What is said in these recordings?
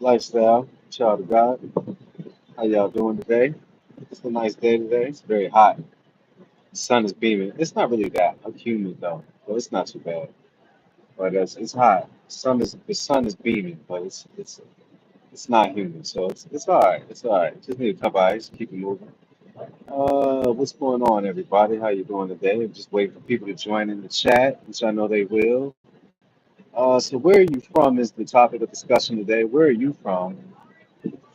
Lifestyle, child of God. How y'all doing today? It's a nice day today. It's very hot. The sun is beaming. It's not really that humid though, so it's not too bad. But it's hot. The sun is beaming, but it's not humid, so it's all right. It's all right. Just need a cup of ice. Keep it moving. What's going on, everybody? How you doing today? I'm just waiting for people to join in the chat, which I know they will. So where are you from is the topic of discussion today. Where are you from?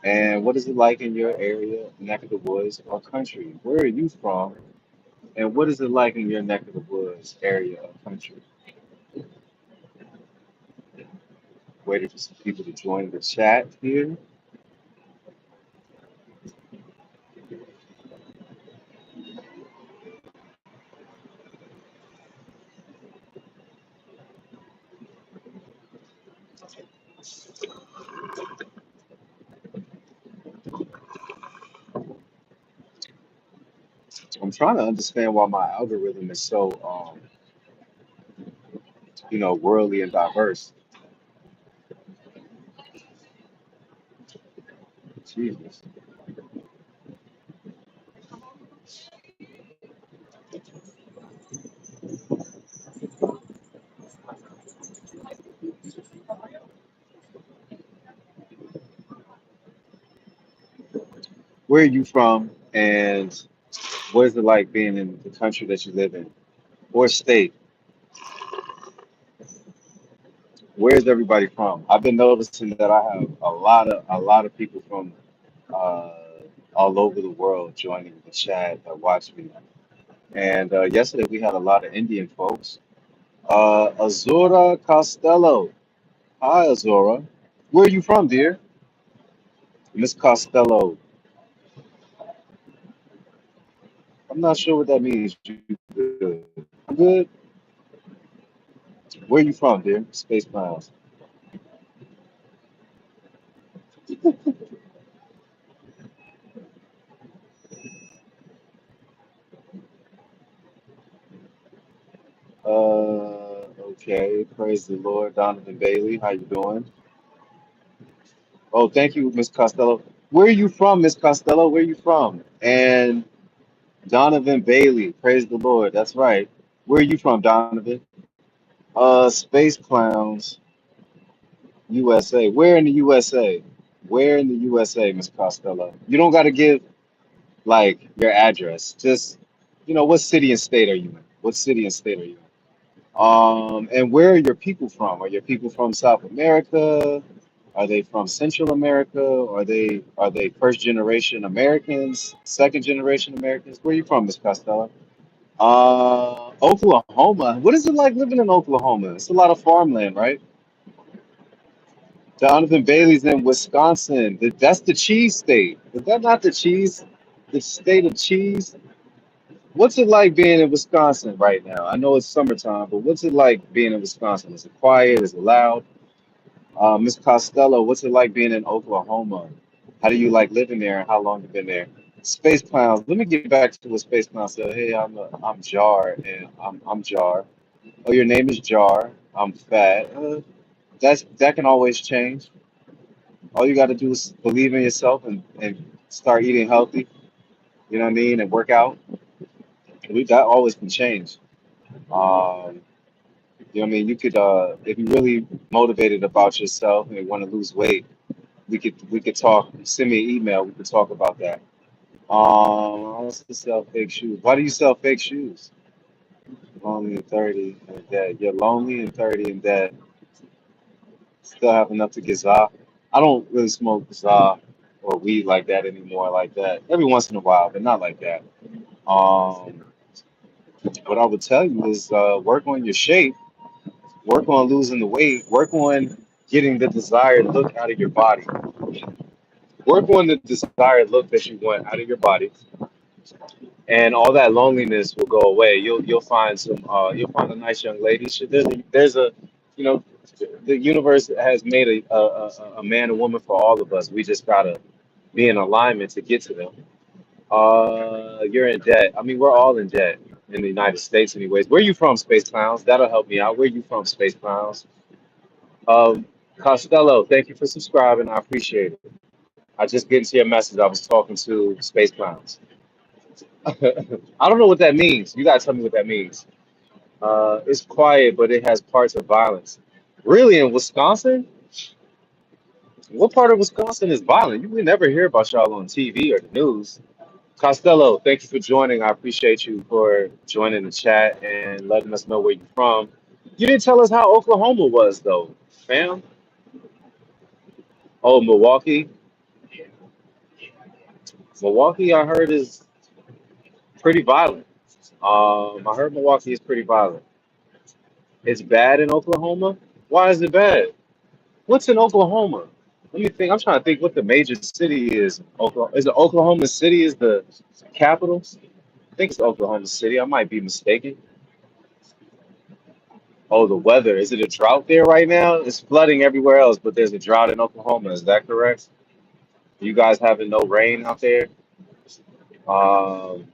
And what is it like in your area, neck of the woods, or country? Where are you from? And what is it like in your neck of the woods, area, or country? Waiting for some people to join the chat here. I'm trying to understand why my algorithm is so, worldly and diverse. Jesus. Where are you from? And what is it like being in the country that you live in, or state? Where is everybody from? I've been noticing that I have a lot of people from uh, all over the world joining the chat that watch me. And yesterday we had a lot of Indian folks. Azura Costello. Hi, Azura. Where are you from, dear? Miss Costello. I'm not sure what that means. You good? I'm good. Where are you from, dear? Space Clowns. Okay. Praise the Lord. Donovan Bailey. How you doing? Oh, thank you, Miss Costello. Where are you from, Miss Costello? Where are you from? And Donovan Bailey. Praise the Lord. That's right. Where are you from, Donovan? Space Clowns, USA. Where in the USA? Where in the USA, Miss Costello? You don't got to give like your address. Just, what city and state are you in? What city and state are you in? And where are your people from? Are your people from South America? Are they from Central America? Are they first generation Americans, second generation Americans? Where are you from, Miss Costello? Oklahoma. What is it like living in Oklahoma? It's a lot of farmland, right? Donovan Bailey's in Wisconsin. That's the cheese state. Is that not the state of cheese? What's it like being in Wisconsin right now? I know it's summertime, but what's it like being in Wisconsin? Is it quiet? Is it loud? Miss Costello, what's it like being in Oklahoma? How do you like living there and how long you been there? Space Clowns. Let me get back to what Space Clown said. Hey, I'm Jar and I'm Jar. Oh, your name is Jar. I'm fat. That can always change. All you got to do is believe in yourself and start eating healthy. You know what I mean, and work out. That always can change. Um, you know what I mean? You could, if you're really motivated about yourself and want to lose weight, we could talk. Send me an email. We could talk about that. I also sell fake shoes. Why do you sell fake shoes? Lonely and 30 and dead. You're lonely and 30 and dead. Still have enough to get za. I don't really smoke za or weed like that anymore. Like that every once in a while, but not like that. Um, what I would tell you is work on your shape, work on losing the weight, work on getting the desired look out of your body. Work on the desired look that you want out of your body. and all that loneliness will go away. You'll find you'll find a nice young lady. There's a you know the universe has made a man and woman for all of us. We just gotta be in alignment to get to them. You're in debt. I mean, we're all in debt in the United States, anyways. Where you from, Space Clowns? That'll help me out. Where you from, Space Clowns? Costello, thank you for subscribing. I appreciate it. I just get into your message. I was talking to Space Clowns. I don't know what that means. You gotta tell me what that means. It's quiet, but it has parts of violence. Really, in Wisconsin? What part of Wisconsin is violent? You would never hear about y'all on TV or the news. Costello, thank you for joining. I appreciate you for joining the chat and letting us know where you're from. You didn't tell us how Oklahoma was, though, fam. Oh, Milwaukee. Milwaukee, I heard, is pretty violent. I heard Milwaukee is pretty violent. It's bad in Oklahoma. Why is it bad? What's in Oklahoma? Let me think. I'm trying to think what the major city is. Oklahoma is it Oklahoma City is the capital? I think it's Oklahoma City. I might be mistaken. Oh, the weather. Is it a drought there right now? It's flooding everywhere else, but there's a drought in Oklahoma. Is that correct? You guys having no rain out there? Um,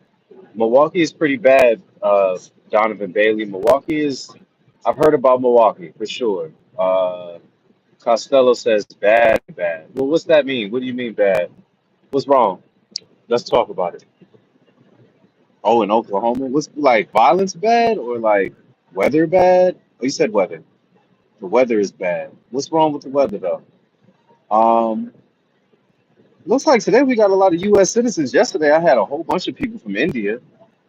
Milwaukee is pretty bad, Donovan Bailey. Milwaukee is, I've heard about Milwaukee for sure. Costello says bad, bad. Well, what's that mean? What do you mean bad? What's wrong? Let's talk about it. Oh, in Oklahoma? What's like violence bad or like weather bad? Oh, you said weather. The weather is bad. What's wrong with the weather though? Um, Looks like today we got a lot of U.S. citizens. Yesterday I had a whole bunch of people from India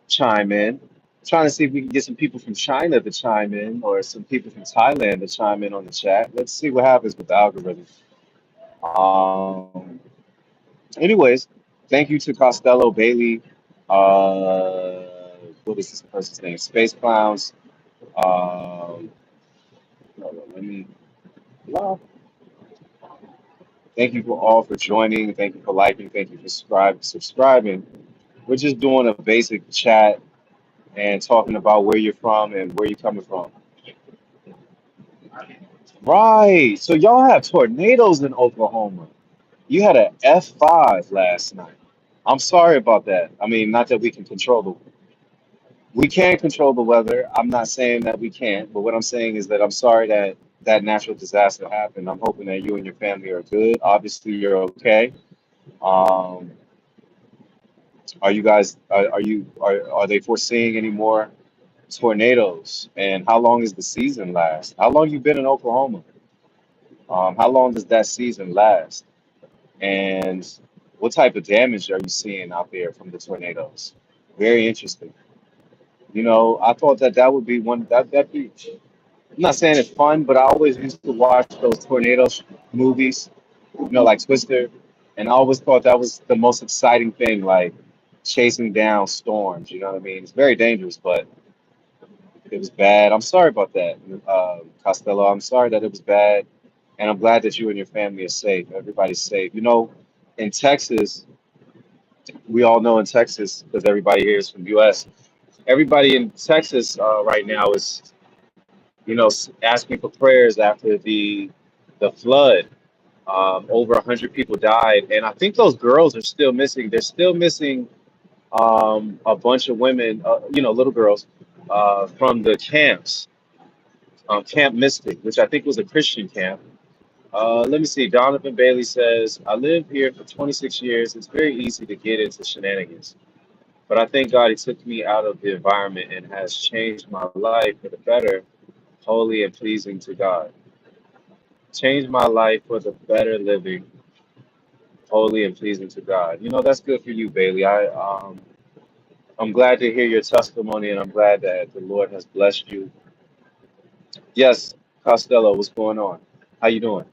chime in. Trying to see if we can get some people from China to chime in or some people from Thailand to chime in on the chat. Let's see what happens with the algorithm. Um, Anyways, thank you to Costello, Bailey, uh, what is this person's name? Space Clowns. Hold on, let me. Well, thank you for all for joining. Thank you for liking. Thank you for subscribing. We're just doing a basic chat and talking about where you're from and where you're coming from. Right. So y'all have tornadoes in Oklahoma. You had a F5 last night. I'm sorry about that. I mean, not that we can't control the weather. I'm not saying that we can't, but what I'm saying is that I'm sorry that that natural disaster happened. I'm hoping that you and your family are good. Obviously, you're okay. Um, are you guys are they foreseeing any more tornadoes? And how long is the season last? How long you been in Oklahoma? How long does that season last? And what type of damage are you seeing out there from the tornadoes? Very interesting. I thought that that would be one that be. I'm not saying it's fun, but I always used to watch those tornado movies, like Twister, and I always thought that was the most exciting thing, like chasing down storms. You know what I mean? It's very dangerous, but it was bad. I'm sorry about that, Costello. I'm sorry that it was bad, and I'm glad that you and your family are safe. Everybody's safe. In Texas, we all know in Texas, because everybody here is from U.S. Everybody in Texas right now is, asking for prayers after the flood. Over 100 people died, and I think those girls are still missing. They're still missing a bunch of women, little girls, from the camps, Camp Mystic, which I think was a Christian camp. Let me see. Donovan Bailey says, I lived here for 26 years. It's very easy to get into shenanigans. But I thank God He took me out of the environment and has changed my life for the better, holy and pleasing to God. Changed my life for the better living, holy and pleasing to God. That's good for you, Bailey. I'm glad to hear your testimony, and I'm glad that the Lord has blessed you. Yes, Costello, what's going on? How you doing?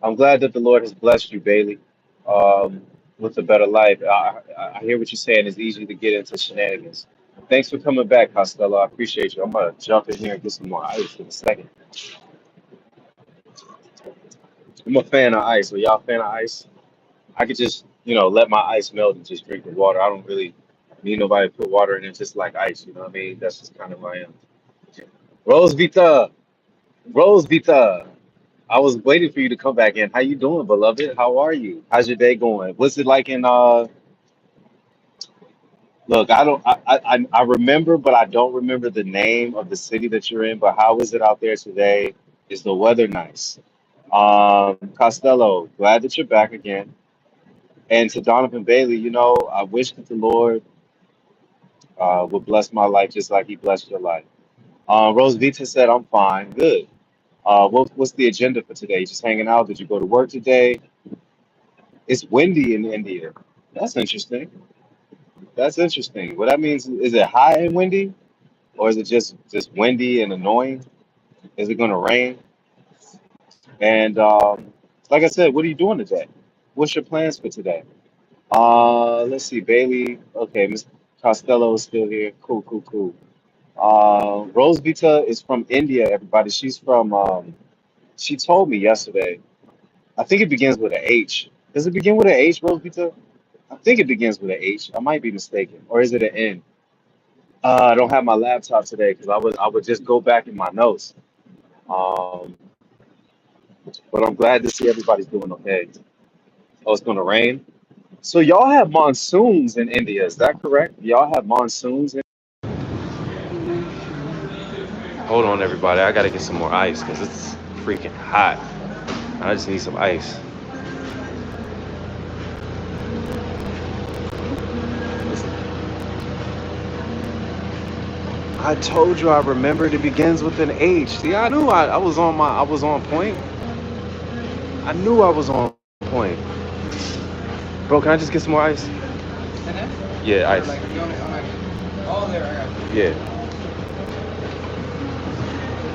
I'm glad that the Lord has blessed you, Bailey, um, with a better life. I hear what you're saying. It's easy to get into shenanigans. Thanks for coming back, Costello. I appreciate you. I'm gonna jump in here and get some more ice in a second. I'm a fan of ice. Are y'all a fan of ice? I could just, let my ice melt and just drink the water. I don't really. Need nobody put water in it just like ice, you know what I mean? That's just kind of who I am. Rose Vita, Rose Vita. I was waiting for you to come back in. How you doing, beloved? How are you? How's your day going? What's it like in look, I don't I remember, but I don't remember the name of the city that you're in, but how is it out there today? Is the weather nice? Costello, glad that you're back again. And to Donovan Bailey, I wish that the Lord would bless my life just like he blessed your life. Rose Vita said, I'm fine. Good. What's the agenda for today? Just hanging out? Did you go to work today? It's windy in India. That's interesting. That's interesting. What that means is it high and windy, or is it just windy and annoying? Is it going to rain? And like I said, what are you doing today? What's your plans for today? Let's see, Bailey. Okay, Miss Costello is still here. Cool, cool, cool. Rose Vita is from India, everybody. She's from. She told me yesterday. I think it begins with an H. Does it begin with an H, Rose Vita? I think it begins with an H. I might be mistaken, or is it an N? I don't have my laptop today because I would just go back in my notes. Um, but I'm glad to see everybody's doing okay. Oh, it's gonna rain. So y'all have monsoons in India, is that correct? Y'all have monsoons in Hold on, everybody. I gotta get some more ice because it's freaking hot. I just need some ice. I told you I remembered it begins with an H. See, I knew I was on point. I knew I was on point. Bro, can I just get some more ice? Yeah, ice. Yeah.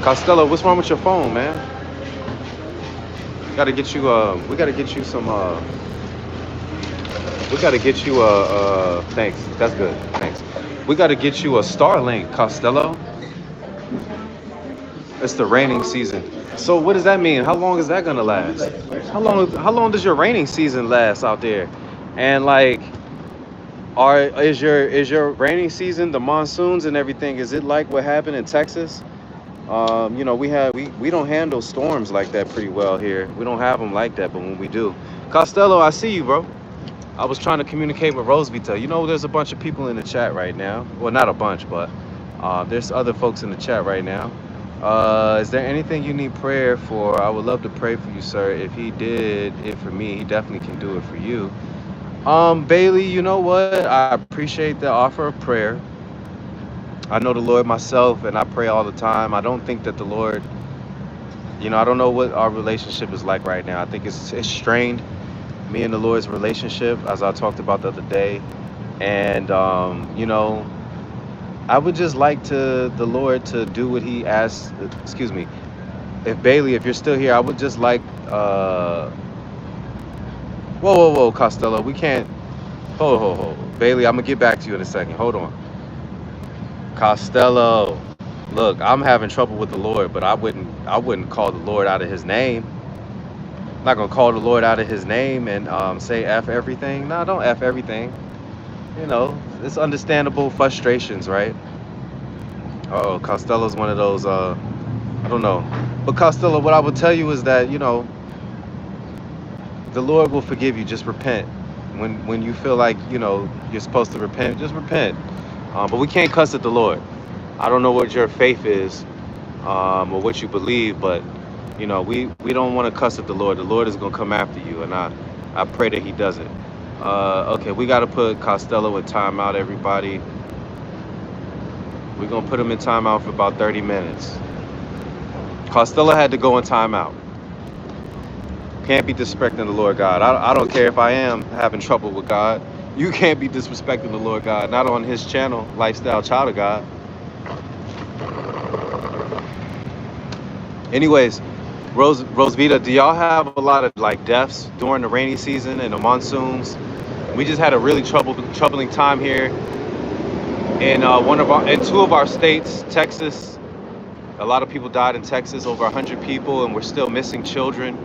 Costello, what's wrong with your phone, man? Gotta get you we gotta get you some we gotta get you thanks. That's good. Thanks. We gotta get you a Starlink, Costello. It's the raining season. So what does that mean? How long is that gonna last? How long does your raining season last out there? And like is your raining season, the monsoons and everything, is it like what happened in Texas? We don't handle storms like that pretty well here. We don't have them like that, but when we do. Costello, I see you, bro. I was trying to communicate with Rosevita. There's a bunch of people in the chat right now. Well, not a bunch, but there's other folks in the chat right now. Is there anything you need prayer for? I would love to pray for you, sir. If he did it for me, he definitely can do it for you. Bailey, you know what? I appreciate the offer of prayer. I know the Lord myself, and I pray all the time. I don't think that the Lord, I don't know what our relationship is like right now. I think it's strained, me and the Lord's relationship, as I talked about the other day. And I would just like the Lord to do what He asks. Excuse me, if Bailey, if you're still here, I would just like. Whoa, whoa, whoa, Costello, we can't. Hold. Bailey, I'm gonna get back to you in a second. Hold on, Costello. Look, I'm having trouble with the Lord, but I wouldn't call the Lord out of His name. I'm not gonna call the Lord out of His name and say f everything. No, don't f everything. It's understandable frustrations, right? Oh, Costello's one of those. I don't know, but Costello, what I would tell you is that the Lord will forgive you. Just repent. When you feel like you're supposed to repent, just repent. But we can't cuss at the Lord. I don't know what your faith is, or what you believe, but we don't want to cuss at the Lord. The Lord is gonna come after you, and I pray that He doesn't. Okay, we got to put Costello in timeout, everybody. We're gonna put him in timeout for about 30 minutes. Costello had to go in timeout. Can't be disrespecting the Lord God. I don't care if I am having trouble with God. You can't be disrespecting the Lord God. Not on His channel, Lifestyle Child of God. Anyways, Rosevita, do y'all have a lot of like deaths during the rainy season and the monsoons? We just had a really troubling time here in in two of our states, Texas. A lot of people died in Texas, over 100 people, and we're still missing children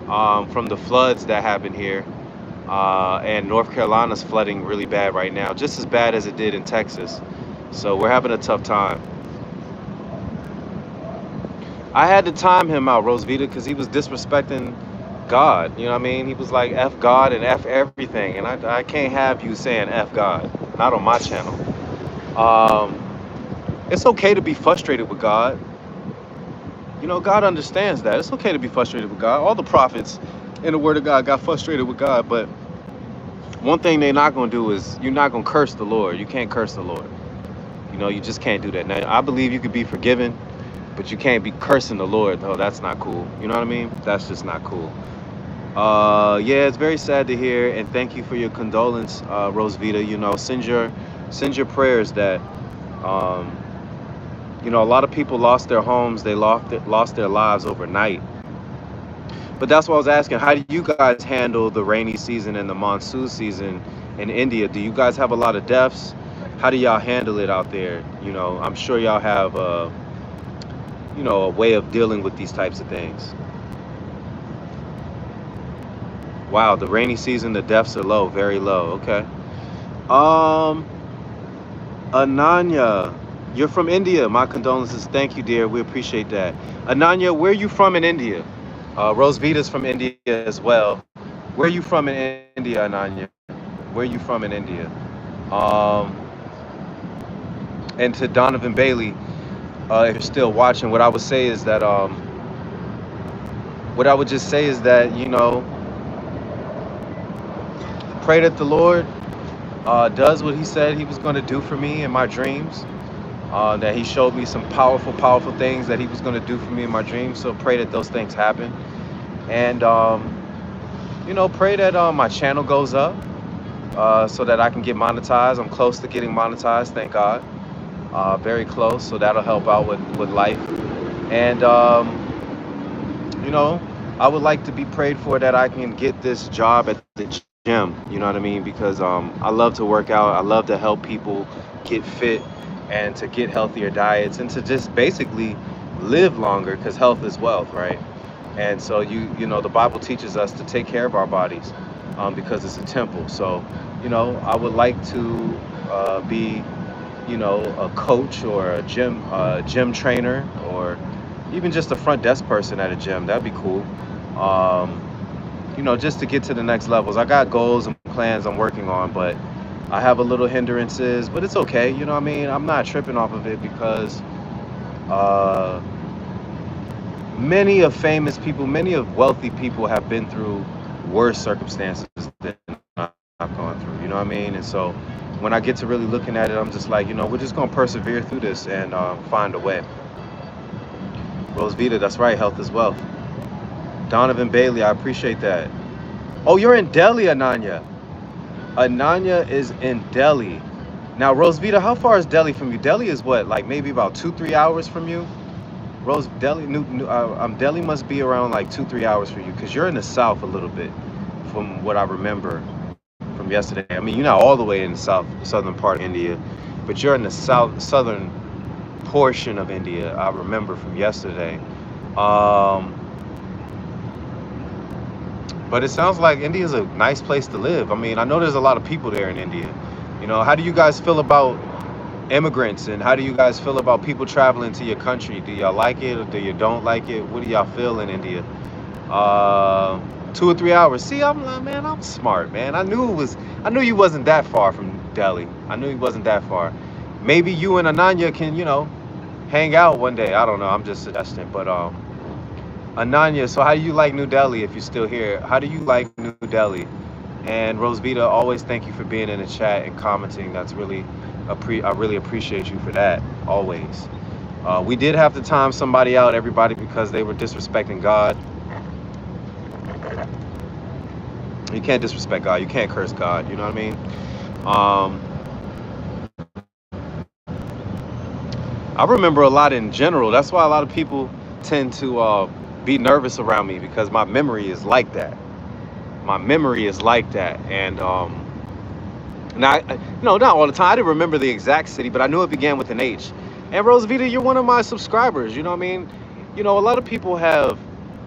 from the floods that happened here. And North Carolina's flooding really bad right now, just as bad as it did in Texas. So we're having a tough time. I had to time him out, Rosevita, because he was disrespecting God. You know what I mean? He was like F God and F everything, and I can't have you saying F God, not on my channel. Um, it's okay to be frustrated with God. You know, God understands that. It's okay to be frustrated with God. All the prophets in the Word of God got frustrated with God, but one thing they're not going to do is you're not going to curse the Lord. You can't curse the Lord. You know, you just can't do that. Now, I believe you could be forgiven, but you can't be cursing the Lord. Oh, that's not cool. You know what I mean? That's just not cool. Yeah, it's very sad to hear, and thank you for your condolence, Rosevita. You know, send your prayers that, um, you know, a lot of people lost their homes, they lost their lives overnight. But that's what I was asking. How do you guys handle the rainy season and the monsoon season in India? Do you guys have a lot of deaths? How do y'all handle it out there? You know, I'm sure y'all have, you know, a way of dealing with these types of things. Wow, the rainy season, the deaths are low, very low. Okay. Um, Ananya, you're from India. My condolences. Thank you, dear. We appreciate that. Ananya, where are you from in India? Rosevita's from India as well. Where are you from in India, Ananya? Where are you from in India? Um, and to Donovan Bailey, if you're still watching, what I would say is that, what I would just say is that, you know, pray that the Lord does what He said He was going to do for me in my dreams. That He showed me some powerful, powerful things that He was going to do for me in my dreams. So pray that those things happen. And, you know, pray that my channel goes up so that I can get monetized. I'm close to getting monetized, thank God. Very close. So that'll help out with life. And, you know, I would like to be prayed for that I can get this job at the gym. You know what I mean? Because I love to work out. I love to help people get fit and to get healthier diets and to just basically live longer, because health is wealth, right? And so you know, the Bible teaches us to take care of our bodies because it's a temple. So, you know, I would like to be, you know, a coach or a gym trainer, or even just a front desk person at a gym. That'd be cool. Um, you know, just to get to the next levels. I got goals and plans I'm working on, but I have a little hindrances, but it's okay. You know what I mean? I'm not tripping off of it because uh, many of famous people, many of wealthy people have been through worse circumstances than I've gone through. You know what I mean? And so when I get to really looking at it, I'm just like, you know, we're just going to persevere through this and find a way. Rosevita, that's right. Health is wealth. Donovan Bailey, I appreciate that. Oh, you're in Delhi, Ananya. Ananya is in Delhi. Now, Rosevita, how far is Delhi from you? Delhi is what, like maybe about 2-3 hours from you? Delhi must be around like 2-3 hours for you, because you're in the south a little bit, from what I remember from yesterday. I mean, you're not all the way in the southern part of India, but you're in the southern portion of India. I remember from yesterday. But it sounds like India is a nice place to live. I mean, I know there's a lot of people there in India. You know, how do you guys feel about immigrants, and how do you guys feel about people traveling to your country? Do y'all like it, or do you don't like it? What do y'all feel in India? 2 or 3 hours. See, I'm smart, man. I knew you wasn't that far from Delhi. I knew he wasn't that far. Maybe you and Ananya can, you know, hang out one day. I don't know. I'm just suggesting. But Ananya, so how do you like New Delhi if you're still here? How do you like New Delhi? And Rosevita, always thank you for being in the chat and commenting. That's really, I really appreciate you for that, always. We did have to time somebody out, everybody, because they were disrespecting God. You can't disrespect God. You can't curse God. You know what I mean? I remember a lot in general. That's why a lot of people tend to be nervous around me, because my memory is like that. My memory is like that. And now, no, not all the time. I didn't remember the exact city, but I knew it began with an H. And Rosevita, you're one of my subscribers. You know what I mean? You know, a lot of people have,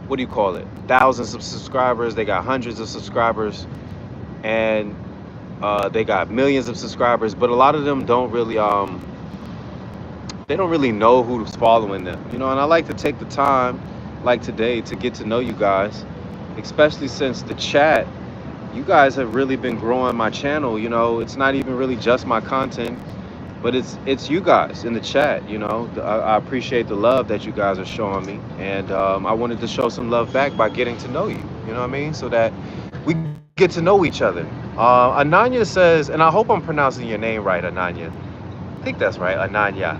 what do you call it? Thousands of subscribers. They got hundreds of subscribers. and they got millions of subscribers, but a lot of them don't really they don't really know who's following them, you know. And I like to take the time, like today, to get to know you guys, especially since the chat. You guys have really been growing my channel. You know, it's not even really just my content, but it's you guys in the chat. You know, I appreciate the love that you guys are showing me, and I wanted to show some love back by getting to know you. You know what I mean? So that we get to know each other. Ananya says, and I hope I'm pronouncing your name right, Ananya. I think that's right, Ananya.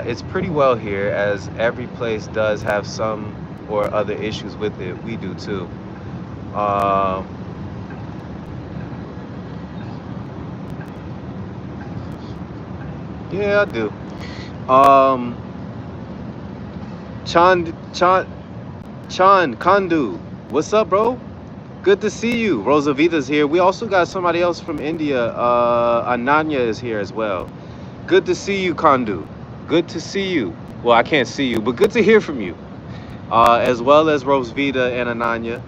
It's pretty well here, as every place does have some or other issues with it. We do too. Uh, yeah, I do. Um, Chan Kandu, what's up, bro? Good to see you. Rosavita's here. We also got somebody else from India. Ananya is here as well. Good to see you, Kandu. Good to see you. Well, I can't see you, but good to hear from you. As well as Rosvita and Ananya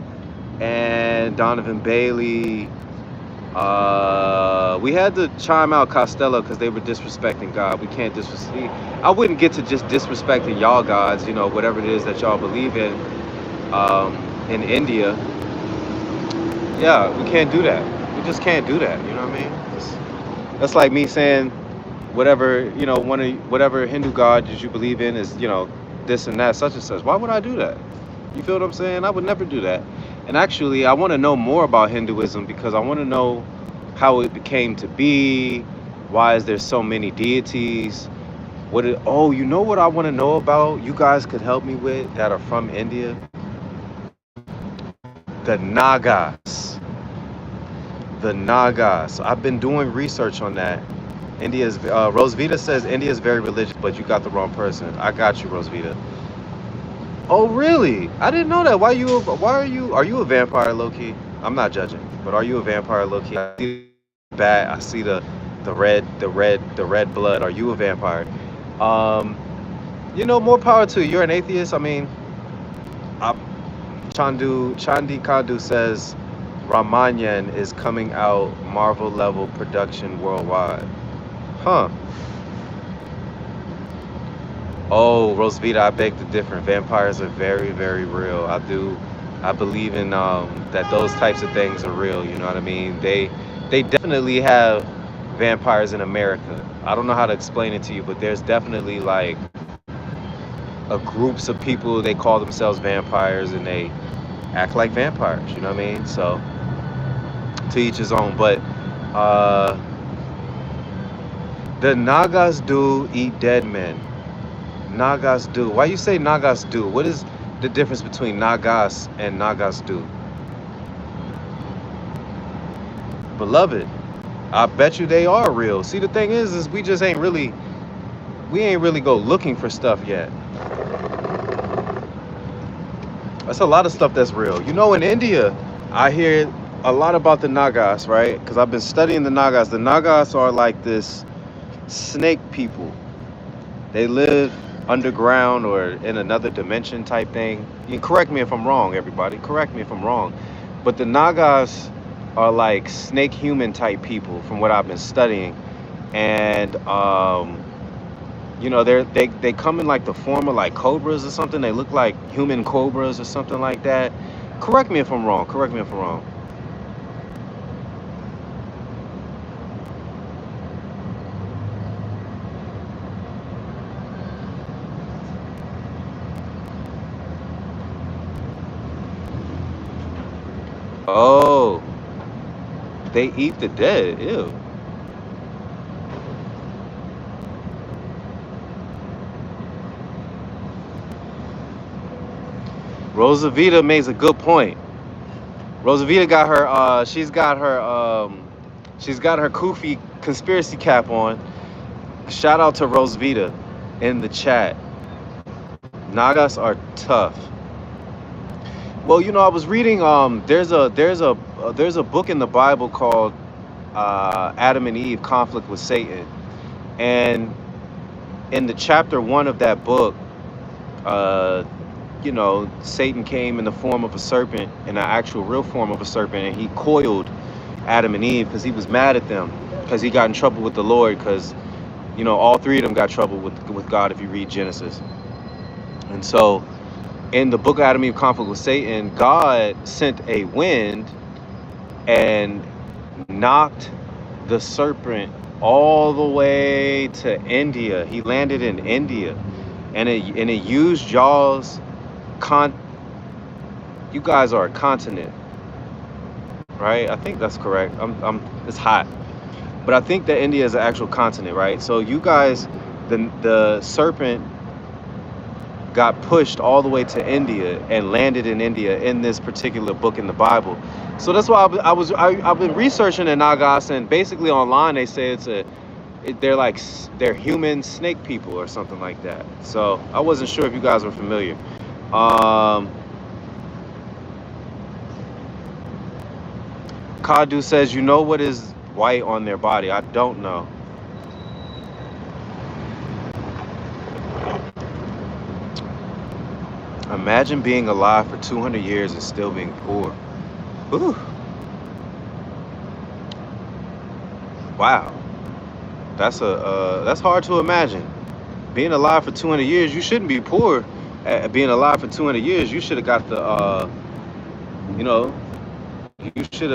and Donovan Bailey. We had to chime out Costello because they were disrespecting God. We can't disrespect. I wouldn't get to just disrespecting y'all gods, you know, whatever it is that y'all believe in India. Yeah, we can't do that. We just can't do that. You know what I mean? That's like me saying whatever, you know, whatever Hindu god that you believe in is, you know, this and that, such and such. Why would I do that? You feel what I'm saying? I would never do that. And actually, I want to know more about Hinduism because I want to know how it became to be. Why is there so many deities? Oh, you know what I want to know about? You guys could help me with that are from India. The Nagas. The Nagas. I've been doing research on that. India's Rosvita says India is very religious, but you got the wrong person. I got you, Rosvita. Oh, really? I didn't know that. Why are you a vampire, low-key? I'm not judging, but are you a vampire, low-key? I see the bat, I see the red blood. Are you a vampire? Um, you know, more power to you. You're an atheist. I mean, Chandi Kandu says Ramanyan is coming out Marvel level production worldwide. Huh. Oh, Rosvita, I beg to differ. Vampires are very, very real. I believe in that those types of things are real. You know what I mean? They definitely have vampires in America. I don't know how to explain it to you, but there's definitely like groups of people. They call themselves vampires and they act like vampires. You know what I mean? So to each his own. But the Nagas do eat dead men. Nagas do. Why you say Nagas do? What is the difference between Nagas and Nagas do? Beloved, I bet you they are real. See, the thing is we ain't really go looking for stuff yet. That's a lot of stuff that's real. You know, in India, I hear a lot about the Nagas, right? Because I've been studying the Nagas. The Nagas are like this snake people. They live underground or in another dimension type thing. You can correct me if I'm wrong, everybody. Correct me if I'm wrong. But the Nagas are like snake human type people from what I've been studying. And you know, they come in like the form of like cobras or something. They look like human cobras or something like that. Correct me if I'm wrong. Correct me if I'm wrong. Oh, they eat the dead. Ew. Rosavita makes a good point. Rosavita got her she's got her Kufi conspiracy cap on. Shout out to Rosavita in the chat. Nagas are tough. Well, you know, I was reading there's a book in the Bible called Adam and Eve Conflict with Satan. And in the chapter 1 of that book, you know, Satan came in the form of a serpent, in an actual real form of a serpent, and he coiled Adam and Eve, because he was mad at them because he got in trouble with the Lord, because all three of them got trouble with God if you read Genesis. And so in the book of Adam and Eve conflict with Satan, God sent a wind and knocked the serpent all the way to India. He landed in India, and it used y'all's you guys are a continent, right? I think that's correct. It's hot, but I think that India is an actual continent, right? So you guys, the serpent got pushed all the way to India and landed in India in this particular book in the Bible. So that's why I've been researching the Nagas, and basically online they say they're human snake people or something like that. So I wasn't sure if you guys were familiar. Kadu says, what is white on their body? I don't know. Imagine being alive for 200 years and still being poor. Whew. Wow. That's hard to imagine. Being alive for 200 years, you shouldn't be poor. Being alive for 200 years, you should have got the you should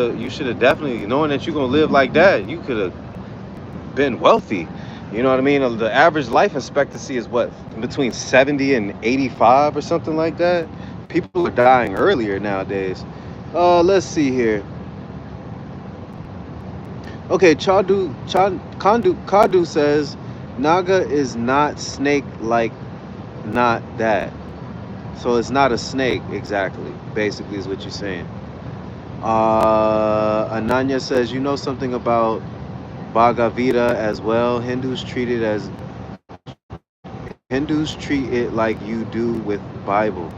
have definitely, knowing that you're gonna live like that, you could have been wealthy. You know what I mean? The average life expectancy is what, between 70 and 85 or something like that. People are dying earlier nowadays. Let's see here. Okay, Kadu says Naga is not snake, like not that. So it's not a snake exactly, basically is what you're saying. Ananya says, something about Bhagavad Gita as well. Hindus treat it like you do with Bible.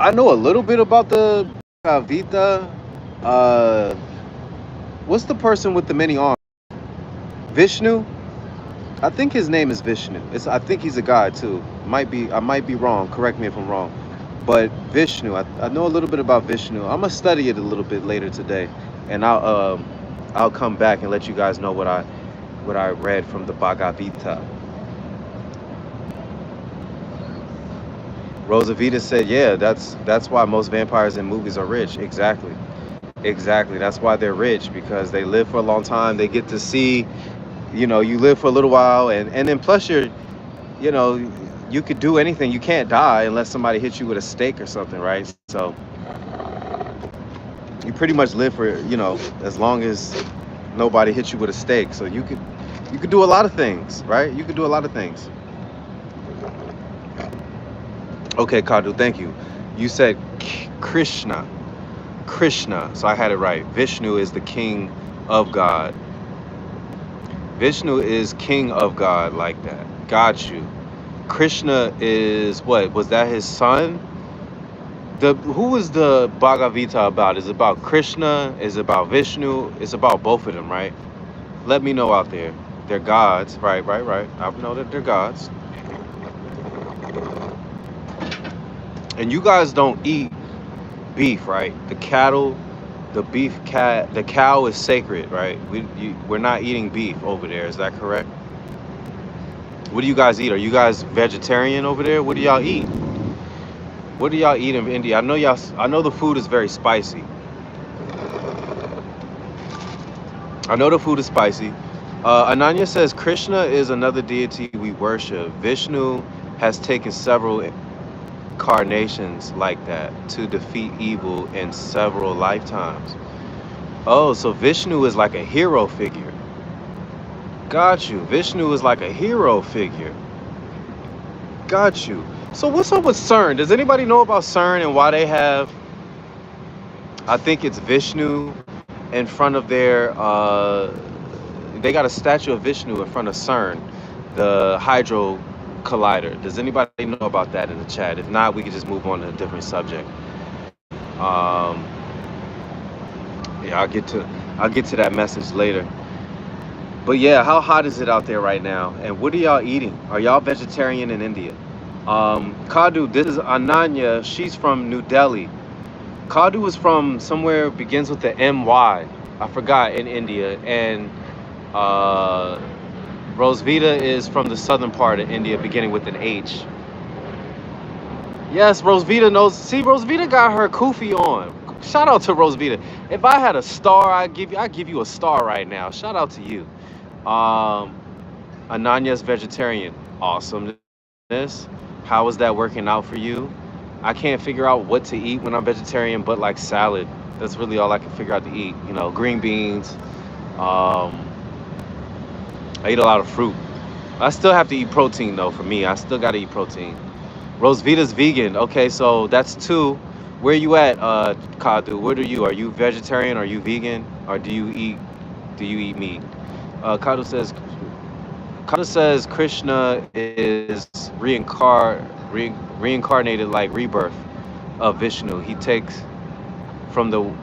I know a little bit about the Bhagavad Gita. What's the person with the many arms? Vishnu? I think his name is Vishnu. I think he's a god too. I might be wrong. Correct me if I'm wrong. But Vishnu, I know a little bit about Vishnu. I'm gonna study it a little bit later today, and I'll come back and let you guys know what I read from the Bhagavad Gita. Rosavita said, yeah, that's why most vampires in movies are rich. Exactly. That's why they're rich, because they live for a long time. They get to see, you live for a little while, and then plus you could do anything. You can't die unless somebody hits you with a stake or something, right? So you pretty much live for, as long as nobody hits you with a stake. So you could do a lot of things, right? You could do a lot of things. Okay, Kadu, thank you. You said Krishna. So I had it right. Vishnu is the king of God. Vishnu is king of God, like that. Got you. Krishna is what? Was that his son? Who was the Bhagavad Gita about? Is it about Krishna? Is it about Vishnu? It's about both of them, right? Let me know out there. They're gods. Right. I know that they're gods. And you guys don't eat beef, right? The cow is sacred, right? We're not eating beef over there. Is that correct? What do you guys eat? Are you guys vegetarian over there? What do y'all eat? What do y'all eat in India? I know the food is very spicy. Ananya says Krishna is another deity we worship. Vishnu has taken several incarnations like that to defeat evil in several lifetimes. Oh, so Vishnu is like a hero figure. Got you. Vishnu is like a hero figure. Got you. So what's up with CERN? Does anybody know about CERN and why they have, I think it's Vishnu in front of their, they got a statue of Vishnu in front of CERN, the Hydro Collider. Does anybody know about that in the chat? If not, we can just move on to a different subject. Yeah, I'll get to that message later. But yeah, how hot is it out there right now? And what are y'all eating? Are y'all vegetarian in India? Kadu, this is Ananya. She's from New Delhi. Kadu is from somewhere begins with the MY. I forgot in India, and uh, Rosvita is from the southern part of India, beginning with an H. Yes, Rosvita knows. See, Rosvita got her kufi on. Shout out to Rosvita. If I had a star, I give you a star right now. Shout out to you. Um, Ananya's vegetarian. Awesomeness. How is that working out for you? I can't figure out what to eat when I'm vegetarian, but like salad. That's really all I can figure out to eat. You know, green beans. Um, I eat a lot of fruit. I still have to eat protein though. For me, I still got to eat protein. Rosvita's vegan. Okay, so that's two. Where you at, Kadu? What are you? Are you vegetarian? Are you vegan? Or do you eat meat? Kadu says Krishna is reincarnated like rebirth of Vishnu. He takes from the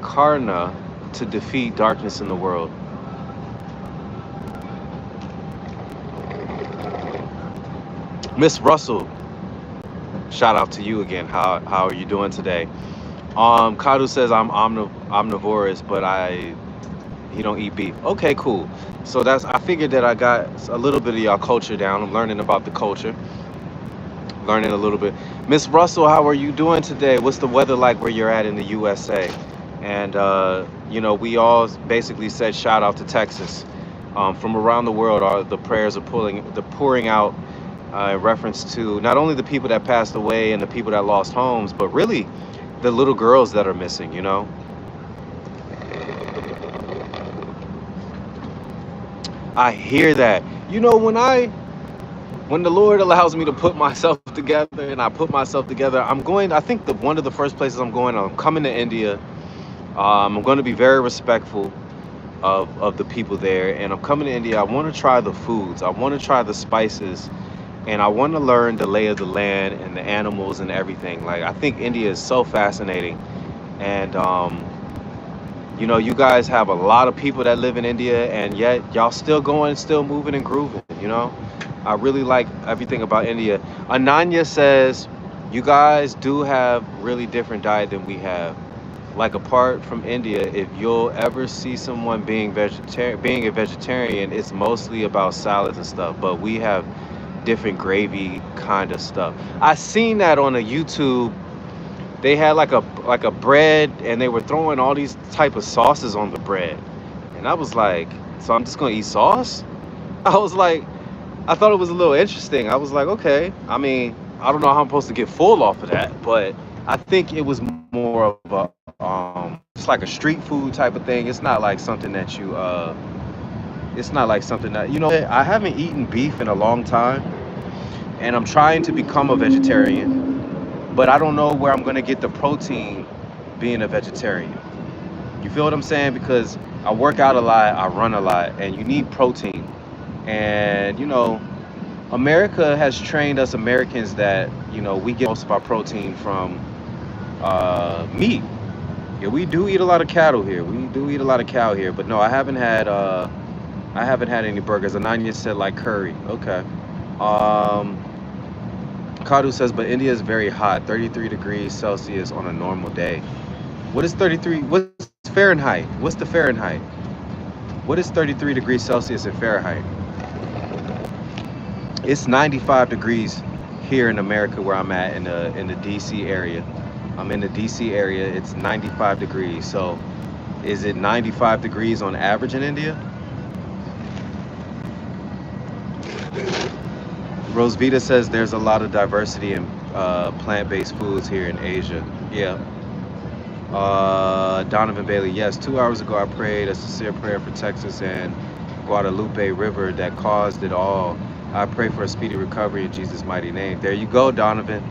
Karna to defeat darkness in the world. Miss Russell, shout out to you again. How are you doing today? Kadu says I'm omnivorous, but he don't eat beef. Okay, cool. So that's I figured that I got a little bit of y'all culture down. I'm learning about the culture, learning a little bit. Miss Russell, how are you doing today? What's the weather like where you're at in the USA? And we all basically said shout out to Texas. From around the world, the prayers are pouring out in reference to not only the people that passed away and the people that lost homes, but really the little girls that are missing. I hear that. When the Lord allows me to put myself together and I put myself together, I think one of the first places I'm coming to India. I'm going to be very respectful of the people there. And I'm coming to India. I want to try the foods. I want to try the spices. And I want to learn the lay of the land and the animals and everything. Like, I think India is so fascinating. And, you guys have a lot of people that live in India, and yet y'all still going, still moving and grooving. I really like everything about India. Ananya says, you guys do have really different diet than we have. Like, apart from India, if you'll ever see someone being a vegetarian, it's mostly about salads and stuff. But we have different gravy kind of stuff. I seen that on a YouTube. They had like a bread, and they were throwing all these type of sauces on the bread, and I was like, so I'm just gonna eat sauce? I was like, I thought it was a little interesting. I was like, okay. I mean, I don't know how I'm supposed to get full off of that, but I think it was more of it's like a street food type of thing. It's not like something that it's not like something that I haven't eaten beef in a long time, and I'm trying to become a vegetarian, but I don't know where I'm gonna get the protein being a vegetarian. You feel what I'm saying? Because I work out a lot, I run a lot, and you need protein. And America has trained us Americans that we get most of our protein from meat. Yeah, we do eat a lot of cattle here. We do eat a lot of cow here. But no, I haven't had any burgers. Ananya said like curry. Okay. Um, Kadu says, but India is very hot, 33 degrees Celsius on a normal day. What is 33? What's Fahrenheit? What's the Fahrenheit? What is 33 degrees Celsius in Fahrenheit? It's 95 degrees here in America where I'm at in the DC area. I'm in the DC area. It's 95 degrees. So is it 95 degrees on average in India? Rosvita says there's a lot of diversity in plant-based foods here in Asia. Yeah. Donovan Bailey, yes, 2 hours ago I prayed a sincere prayer for Texas and Guadalupe River that caused it all. I pray for a speedy recovery in Jesus' mighty name. There you go, Donovan.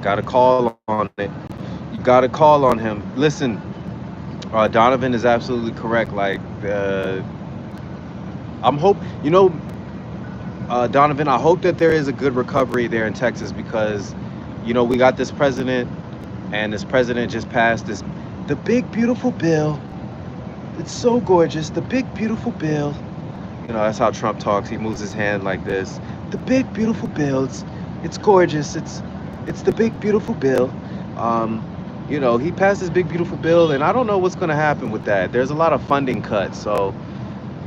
Got to call on it. You got to call on him. Listen, Donovan is absolutely correct. Like, I'm hope, Donovan, I hope that there is a good recovery there in Texas because, we got this president, and this president just passed the big beautiful bill. It's so gorgeous. The big beautiful bill. That's how Trump talks. He moves his hand like this. The big beautiful bill. It's gorgeous. It's the big beautiful bill. You know, he passed this big beautiful bill, and I don't know what's going to happen with that. There's a lot of funding cuts, so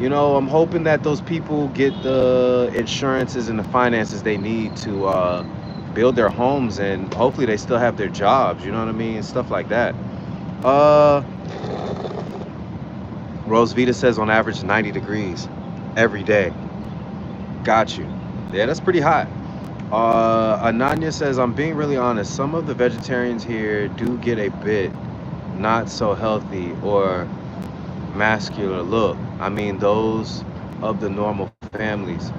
you know, I'm hoping that those people get the insurances and the finances they need to build their homes, and hopefully they still have their jobs. You know what I mean, and stuff like that. Uh, Rose Vita says on average 90 degrees every day. Got you. Yeah, that's pretty hot. Ananya says, I'm being really honest. Some of the vegetarians here do get a bit not so healthy or masculine look. I mean, those of the normal families.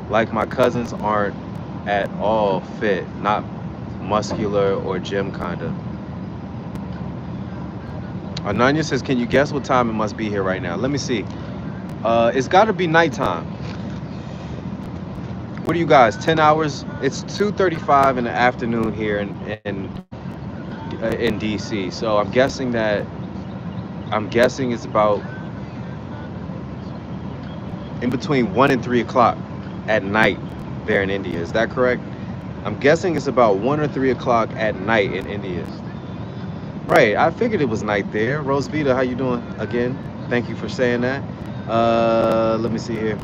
Like my cousins aren't at all fit, not muscular or gym kind of. Ananya says, can you guess what time it must be here right now? Let me see. It's got to be nighttime. What are you guys? 10 hours? It's 2:35 in the afternoon here in DC. So I'm guessing it's about in between 1 and 3 o'clock at night there in India. Is that correct? I'm guessing it's about 1 or 3 o'clock at night in India. Right. I figured it was night there. Rose Vita, how you doing? Again, thank you for saying that. Let me see here.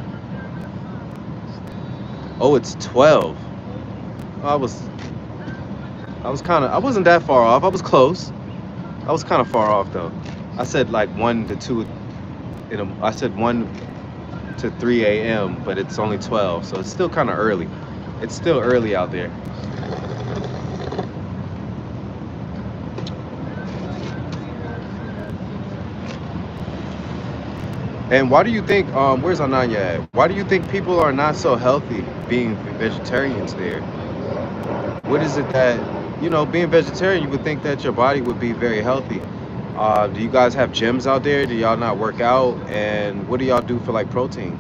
Oh, it's 12. I was I wasn't that far off. I was close. I was kind of far off though. I said like 1 to 2 I said 1 to 3 a.m., but it's only 12, so it's still kind of early. It's still early out there. And why do you think, where's Ananya at? Why do you think people are not so healthy being vegetarians there? What is it that, you know, being vegetarian, you would think that your body would be very healthy. Do you guys have gyms out there? Do y'all not work out? And what do y'all do for like protein?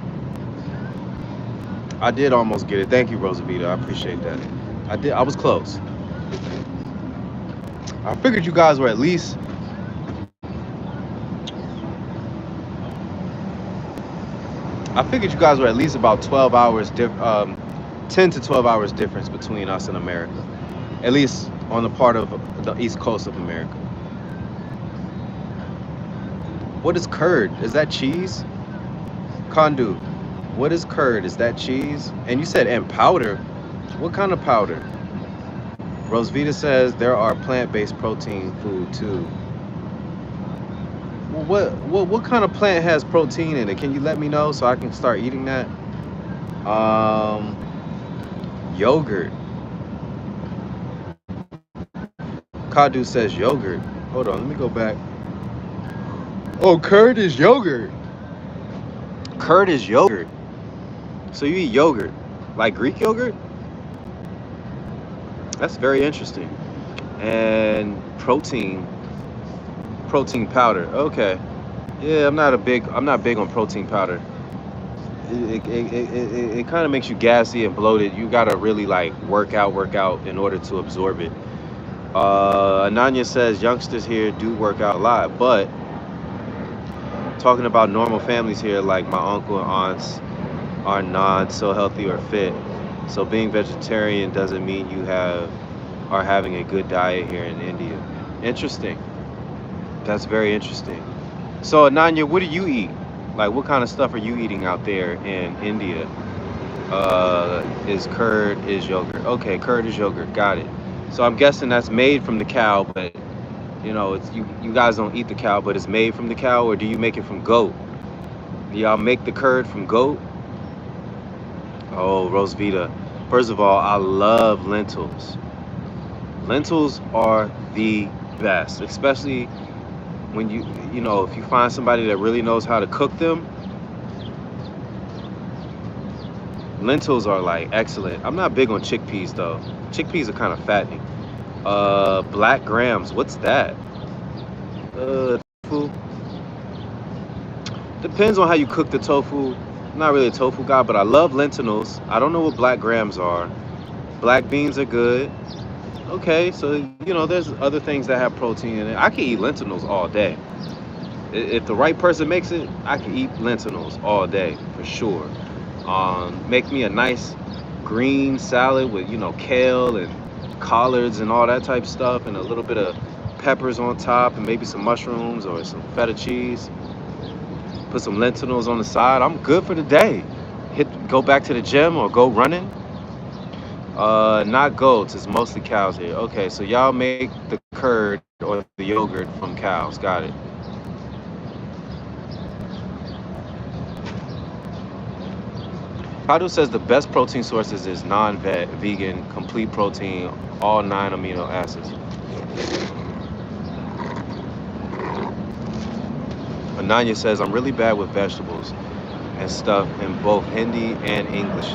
I did almost get it. Thank you, Rosavita. I appreciate that. I was close. I figured you guys were at least about 12 hours 10 to 12 hours difference between us and America. At least on the part of the East Coast of America. What is curd? Is that cheese? Kondu, what is curd? Is that cheese? And you said and powder. What kind of powder? Rosvita says there are plant-based protein food too. Well, what kind of plant has protein in it? Can you let me know so I can start eating that? Yogurt. Kadu says yogurt. Hold on, let me go back. Oh, curd is yogurt. Curd is yogurt. So you eat yogurt, like Greek yogurt? That's very interesting. And protein powder. Okay. Yeah, I'm not big on protein powder. It kind of makes you gassy and bloated. You gotta really like work out in order to absorb it. Ananya says youngsters here do work out a lot, but talking about normal families here, like my uncle and aunts, are not so healthy or fit. So being vegetarian doesn't mean you are having a good diet here in India. Interesting. That's very interesting. So Ananya, what do you eat? Like what kind of stuff are you eating out there in India? Is curd is yogurt. Okay, curd is yogurt. Got it. So I'm guessing that's made from the cow, but you know, it's you guys don't eat the cow, but it's made from the cow, or do you make it from goat? Do y'all make the curd from goat? Oh, Rosvita. First of all, I love lentils. Lentils are the best, especially when you know, if you find somebody that really knows how to cook them. Lentils are like excellent. I'm not big on chickpeas though. Chickpeas are kind of fattening. Black grams, what's that? Tofu. Depends on how you cook the tofu. I'm not really a tofu guy, but I love lentils. I don't know what black grams are. Black beans are good. Okay, so you know, there's other things that have protein in it. I can eat lentils all day. If the right person makes it, I can eat lentils all day for sure. Make me a nice green salad with, you know, kale and collards and all that type of stuff, and a little bit of peppers on top and maybe some mushrooms or some feta cheese. Put some lentils on the side. I'm good for the day. Go back to the gym or go running. Not goats. It's mostly cows here. Okay, so y'all make the curd or the yogurt from cows. Got it. Kadu says the best protein sources is vegan, complete protein, all 9 amino acids. Ananya says I'm really bad with vegetables and stuff in both Hindi and English.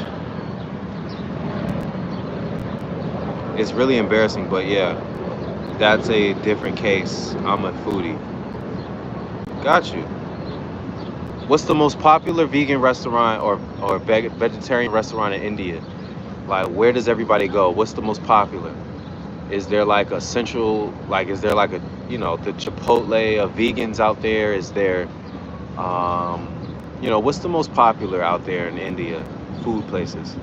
It's really embarrassing, but yeah, that's a different case. I'm a foodie. Got you. What's the most popular vegan restaurant or vegetarian restaurant in India? Like, where does everybody go? What's the most popular? Is there like a central, like, is there like a, the Chipotle of vegans out there? Is there, what's the most popular out there in India? Food places.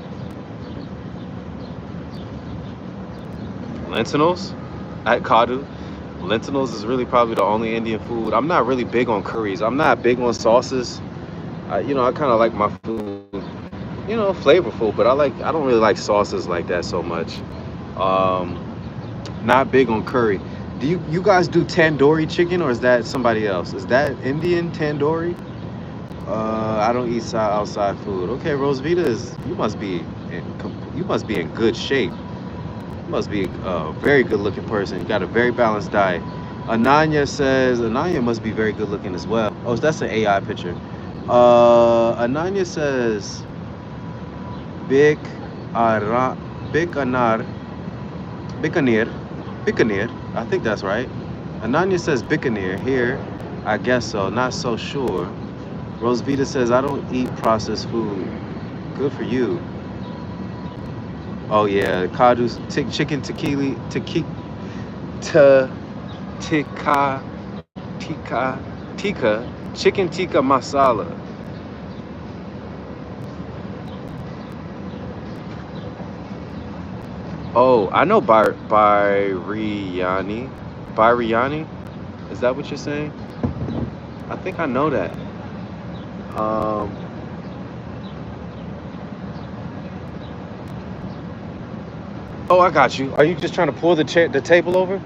Lentils at Kadu. Lentils is really probably the only Indian food. I'm not really big on curries. I'm not big on sauces. I kind of like my food, flavorful, but I don't really like sauces like that so much. Not big on curry. Do you guys do tandoori chicken, or is that somebody else? Is that Indian tandoori? I don't eat outside food. Okay, Rosvita, you must be in good shape. You must be a very good looking person. You got a very balanced diet. Ananya must be very good looking as well. Oh, that's an AI picture. Ananya says Bik Bikaner. I think that's right. Ananya says Bikaner here. I guess so. Not so sure. Rosvita says I don't eat processed food. Good for you. Oh yeah, Kadu's chicken tikka chicken tikka masala. Oh, I know biryani. Biryani? Is that what you're saying? I think I know that. Oh, I got you. Are you just trying to pull the table over?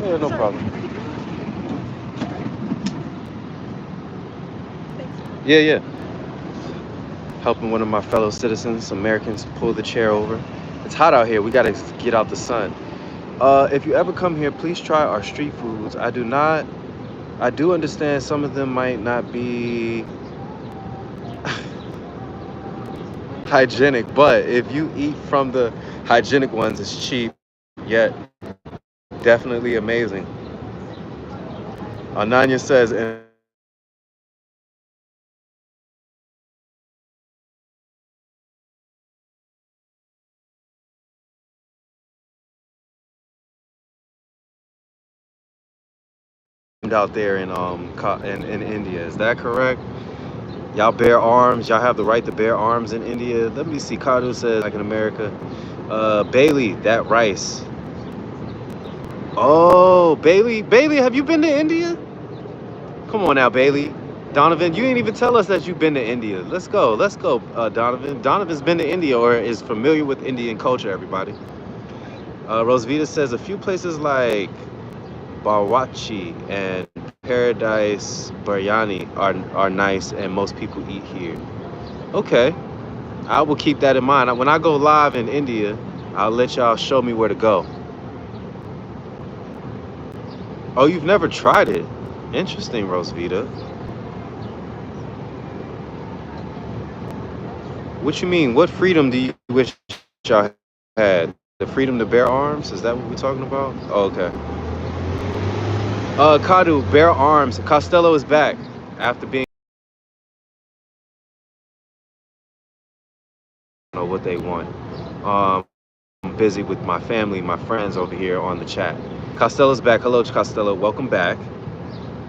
Yeah, no problem. Yeah. Helping one of my fellow citizens, Americans, pull the chair over. It's hot out here. We gotta get out the sun. If you ever come here, please try our street foods. I do understand some of them might not be hygienic, but if you eat from the hygienic ones, it's cheap, yet definitely amazing. Ananya says, out there in India. Is that correct? Y'all bear arms. Y'all have the right to bear arms in India. Let me see. Kadu says like in America. Bailey, that rice. Oh, Bailey, have you been to India? Come on now, Bailey. Donovan, you ain't even tell us that you've been to India. Let's go, Donovan. Donovan's been to India or is familiar with Indian culture, everybody. Rosvita says a few places like Bawachi and Paradise Biryani are nice and most people eat here. Okay, I will keep that in mind. When I go live in India, I'll let y'all show me where to go. Oh, you've never tried it? Interesting, Rosvita. What you mean? What freedom do you wish y'all had? The freedom to bear arms? Is that what we're talking about? Oh, okay. Kadu, bear arms. Costello is back after being. Know what they want. I'm busy with my family, my friends over here on the chat. Costello's back. Hello, Costello. Welcome back.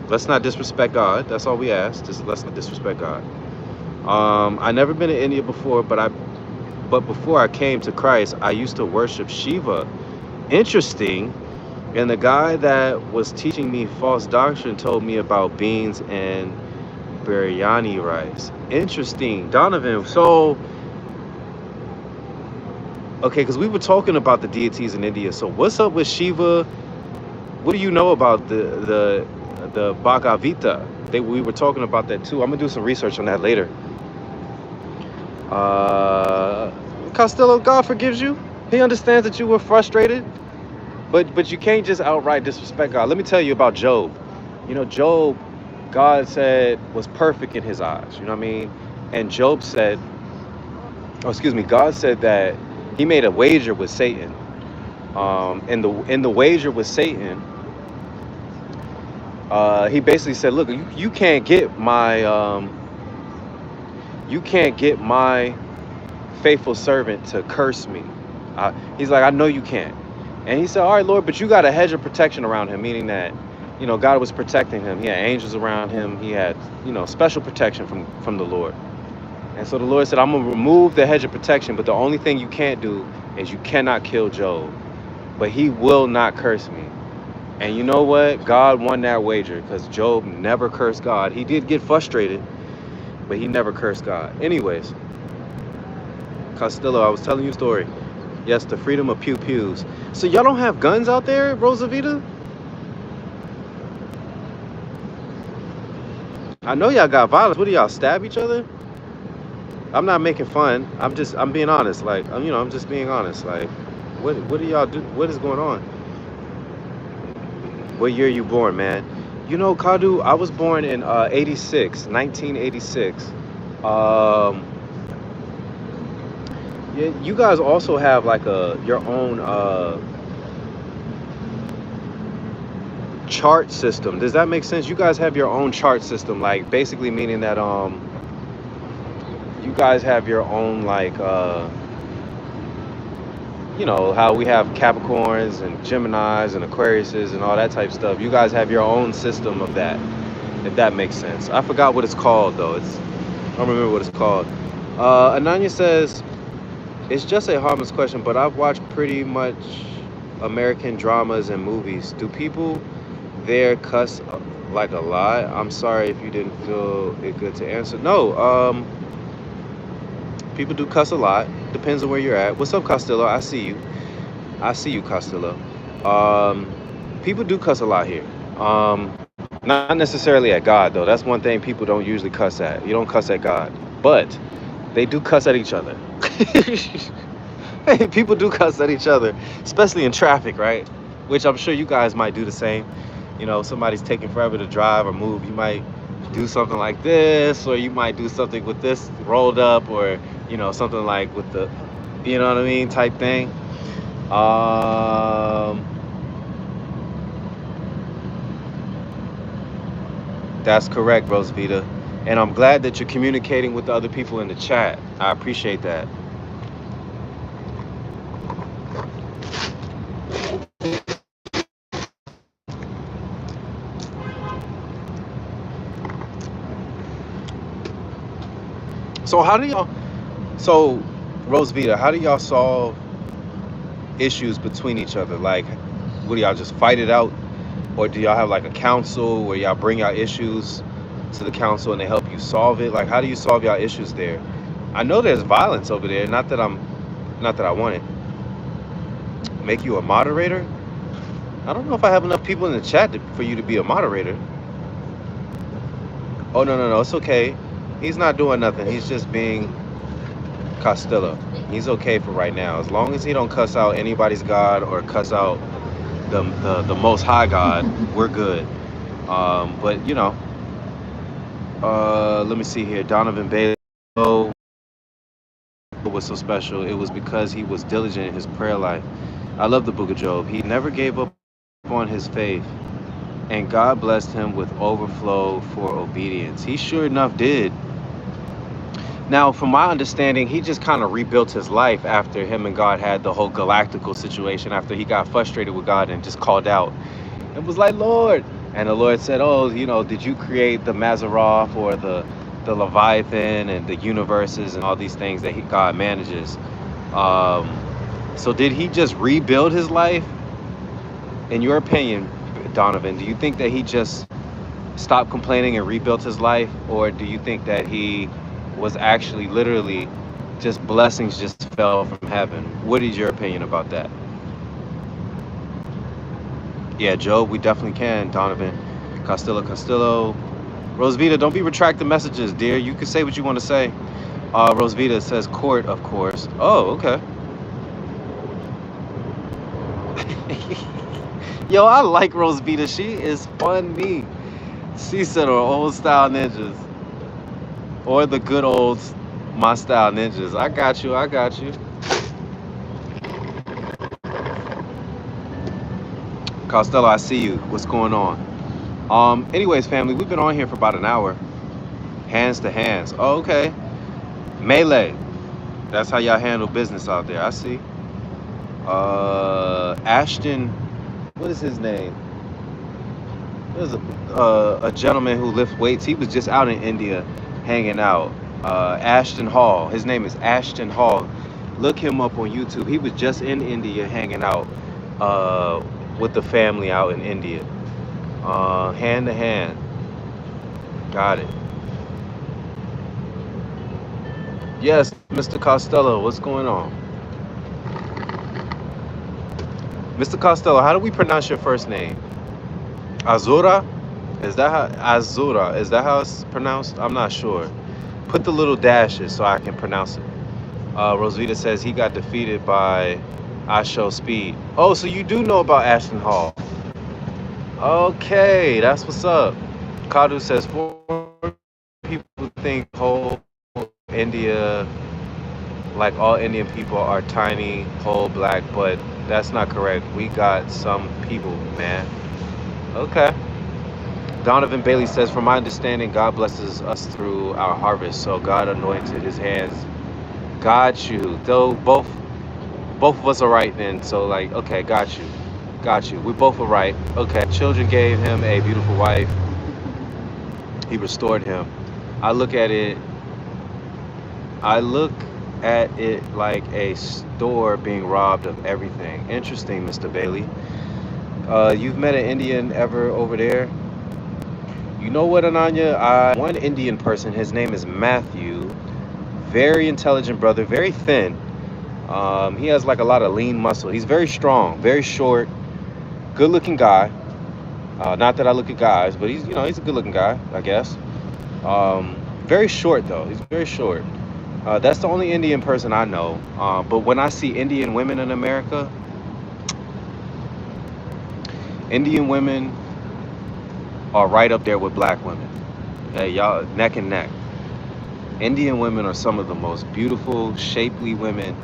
Let's not disrespect God. That's all we ask. Just let's not disrespect God. I never been to India before, but But before I came to Christ, I used to worship Shiva. Interesting. And the guy that was teaching me false doctrine told me about beans and biryani rice. Interesting. Donovan, so, okay, because we were talking about the deities in India. So what's up with Shiva? What do you know about the Bhagavad Gita? We were talking about that too. I'm gonna do some research on that later. Costello, God forgives you. He understands that you were frustrated, but you can't just outright disrespect God. Let me tell you about Job. You know, Job, God said was perfect in his eyes. You know what I mean? And Job said, God said that he made a wager with Satan. In the wager with Satan, he basically said, look, you can't get my faithful servant to curse me. He's like, I know you can't. And he said, all right, Lord, but you got a hedge of protection around him, meaning that, you know, God was protecting him. He had angels around him. He had, you know, special protection from the Lord. And so the Lord said, I'm going to remove the hedge of protection, but the only thing you can't do is you cannot kill Job, but he will not curse me. And you know what? God won that wager because Job never cursed God. He did get frustrated, but he never cursed God. Anyways, Costello, I was telling you a story. Yes, the freedom of pew pews. So y'all don't have guns out there, Rosavita? I know y'all got violence. What do y'all stab each other? I'm not making fun. I'm being honest. Like, I'm just being honest. Like, what do y'all do? What is going on? What year you born, man? You know, Kadu, I was born in 1986. Yeah, you guys also have like your own chart system. Does that make sense? You guys have your own chart system, like basically meaning that you guys have your own like you know how we have Capricorns and Geminis and Aquariuses and all that type of stuff. You guys have your own system of that, if that makes sense. I forgot what it's called though. I don't remember what it's called. Ananya says, it's just a harmless question, but I've watched pretty much American dramas and movies. Do people there cuss like a lot? I'm sorry if you didn't feel it good to answer. No, people do cuss a lot. Depends on where you're at. What's up, Costello? I see you, Costello. People do cuss a lot here. Not necessarily at God, though. That's one thing people don't usually cuss at. You don't cuss at God. But they do cuss at each other. People do cuss at each other, especially in traffic, right? Which I'm sure you guys might do the same. You know, somebody's taking forever to drive or move. You might do something like this, or you might do something with this rolled up, or, you know, something like with the, you know what I mean, type thing. That's correct, Rosvita. And I'm glad that you're communicating with the other people in the chat. I appreciate that. So Rosvita, how do y'all solve issues between each other? Like, what do y'all just fight it out? Or do y'all have like a council where y'all bring y'all issues to the council and they help you solve it? Like, how do you solve y'all issues there? I know there's violence over there. Not that I want it. Make you a moderator? I don't know if I have enough people in the chat for you to be a moderator. Oh, no, it's okay. He's not doing nothing. He's just being Costello. He's okay for right now. As long as he don't cuss out anybody's God or cuss out the Most High God, we're good. But, you know, let me see here. Donovan Bailey was so special. It was because he was diligent in his prayer life. I love the Book of Job. He never gave up on his faith, and God blessed him with overflow for obedience. He sure enough did. Now, from my understanding, he just kind of rebuilt his life after him and God had the whole galactical situation, after he got frustrated with God and just called out and was like, Lord. And the Lord said, oh, you know, did you create the Mazzaroth or the Leviathan and the universes and all these things that God manages? Um, so did he just rebuild his life? In your opinion, Donovan, do you think that he just stopped complaining and rebuilt his life, or do you think that he was actually literally just blessings just fell from heaven? What is your opinion about that? Yeah, Job, we definitely can. Donovan, Castillo. Rosvita, don't be retracting messages, dear. You can say what you want to say. Rosvita says court, of course. Oh, okay. Yo, I like Rosvita. She is funny. She said her old style ninjas. Or the good old my style ninjas. I got you. I got you. Costello, I see you. What's going on? Anyways, family, we've been on here for about an hour. Hands to hands. Oh, okay. Melee. That's how y'all handle business out there. I see. Ashton, what is his name? There's a gentleman who lifts weights. He was just out in India hanging out. Ashton Hall. His name is Ashton Hall. Look him up on YouTube. He was just in India hanging out with the family out in India. Hand to hand. Got it. Yes, Mr. Costello, what's going on? Mr. Costello, how do we pronounce your first name? Azura? Is that how Azura? Is that how it's pronounced? I'm not sure. Put the little dashes so I can pronounce it. Rosita says he got defeated by I Show Speed. Oh, so you do know about Ashton Hall. Okay, that's what's up. Kadu says 4 people think whole India, like all Indian people are tiny, whole black, but that's not correct. We got some people, man. Okay. Donovan Bailey says, from my understanding, God blesses us through our harvest, so God anointed his hands. Got you. Though both of us are right then, so like, okay, got you. Got you. We both are right. Okay. Children gave him a beautiful wife. He restored him. I look at it like a store being robbed of everything. Interesting, Mr. Bailey. You've met an Indian ever over there? You know what, Ananya? One Indian person, his name is Matthew. Very intelligent brother, very thin. He has like a lot of lean muscle. He's very strong, very short, good looking guy. Not that I look at guys, but he's a good looking guy, I guess. Very short though, he's very short. That's the only Indian person I know. But when I see Indian women in America, Indian women are right up there with black women. Hey, y'all, neck and neck. Indian women are some of the most beautiful, shapely women.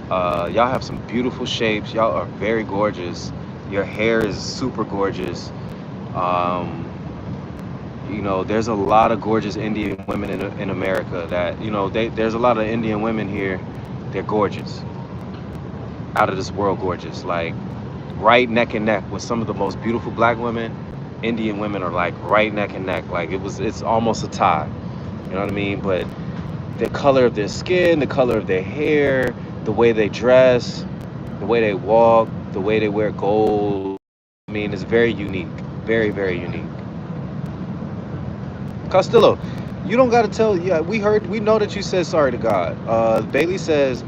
Y'all have some beautiful shapes. Y'all are very gorgeous. Your hair is super gorgeous. There's a lot of gorgeous Indian women in America that, there's a lot of Indian women here. They're gorgeous. Out of this world gorgeous. Like, right neck and neck with some of the most beautiful black women. Indian women are like right neck and neck. Like it's almost a tie. You know what I mean? But the color of their skin, the color of their hair, the way they dress, the way they walk, the way they wear gold, I mean, it's very unique. Very, very unique. Costello, you don't gotta tell. Yeah, we know that you said sorry to God. Bailey says,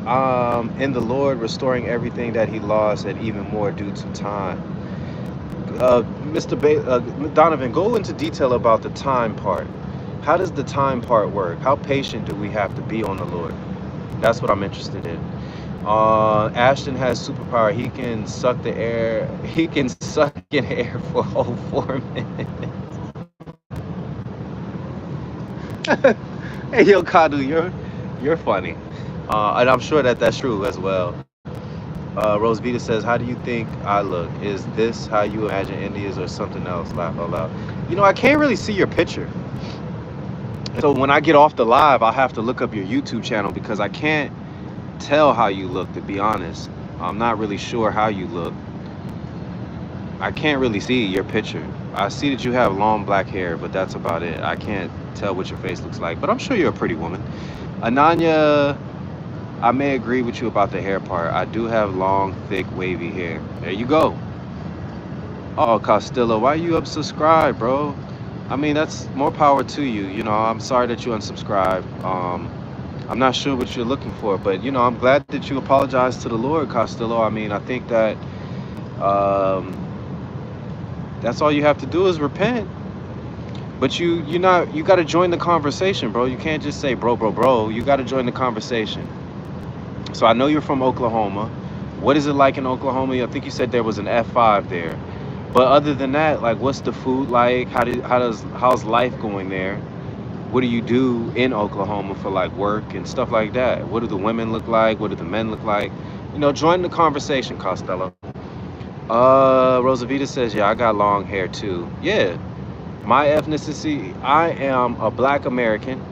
in the Lord restoring everything that he lost and even more due to time. Donovan, go into detail about the time part. How does the time part work? How patient do we have to be on the Lord? That's what I'm interested in. Ashton has superpower. He can suck the air. He can suck in air for a whole 4 minutes. Hey, yo, Kadu, you're funny. And I'm sure that's true as well. Rose Vita says, how do you think I look? Is this how you imagine India is or something else? Laugh out loud. I can't really see your picture. So when I get off the live, I'll have to look up your YouTube channel because I can't tell how you look, to be honest. I'm not really sure how you look. I can't really see your picture. I see that you have long black hair, but that's about it. I can't tell what your face looks like, but I'm sure you're a pretty woman. Ananya I may agree with you about the hair part. I do have long, thick, wavy hair. There you go. Oh, Costello, why you unsubscribe, bro? I mean, that's more power to you. You know, I'm sorry that you unsubscribed. I'm not sure what you're looking for, but you know, I'm glad that you apologized to the Lord, Costello. I mean, I think that um, that's all you have to do is repent. But you got to join the conversation, bro. You can't just say bro. You got to join the conversation. So I know you're from Oklahoma. What is it like in Oklahoma? I think you said there was an F5 there. But other than that, like, what's the food like? How's life going there? What do you do in Oklahoma for like work and stuff like that? What do the women look like? What do the men look like? You know, join the conversation, Costello. Rosavita says, yeah, I got long hair too. Yeah, my ethnicity, I am a Black American,